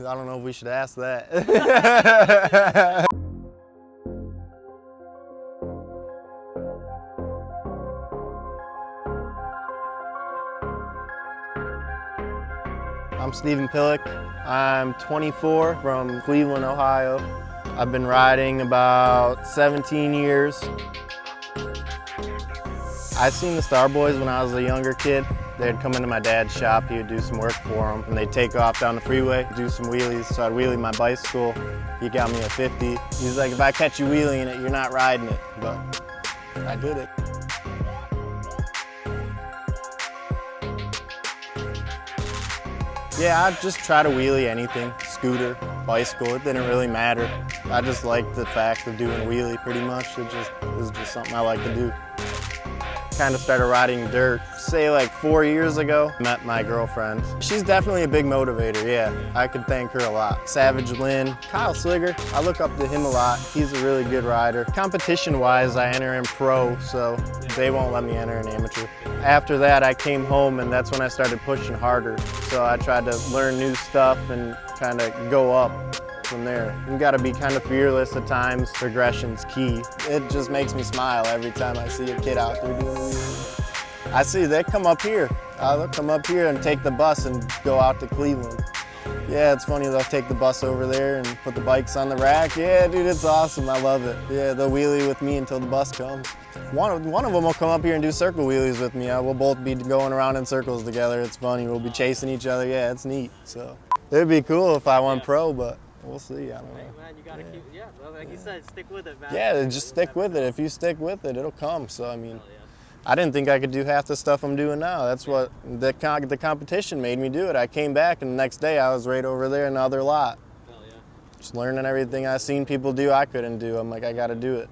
I don't know if we should ask that. I'm Pilic. I'm 24 from Cleveland, Ohio. I've been riding about 17 years. I seen the Star Boys when I was a younger kid. They'd come into my dad's shop, he would do some work for them, and they'd take off down the freeway, do some wheelies. So I'd wheelie my bicycle. He got me a 50. He's like, if I catch you wheeling it, you're not riding it. But I did it. Yeah, I just try to wheelie anything, scooter, bicycle, it didn't really matter. I just liked the fact of doing a wheelie pretty much. It was just something I like to do. Kind of started riding dirt, say like 4 years ago. Met my girlfriend. She's definitely a big motivator, yeah. I could thank her a lot. Savage Lynn, Kyle Sliger, I look up to him a lot. He's a really good rider. Competition-wise, I enter in pro, so they won't let me enter in amateur. After that, I came home and that's when I started pushing harder. So I tried to learn new stuff and kind of go up from there. You gotta be kind of fearless at times. Progression's key. It just makes me smile every time I see a kid out there doing wheelies. I see they come up here. They'll come up here and take the bus and go out to Cleveland. Yeah, it's funny, they'll take the bus over there and put the bikes on the rack. Yeah, dude, it's awesome, I love it. Yeah, they'll wheelie with me until the bus comes. One of them will come up here and do circle wheelies with me. We'll both be going around in circles together. It's funny, we'll be chasing each other. Yeah, it's neat. So it'd be cool if I went pro, but we'll see, I don't know. Hey man, you gotta keep, like you said, stick with it, man. Yeah, just stick with it. If you stick with it, it'll come. So, I mean, I didn't think I could do half the stuff I'm doing now. That's what the competition made me do it. I came back and the next day I was right over there in the other lot. Hell yeah. Just learning everything I seen people do I couldn't do. I'm like, I gotta do it.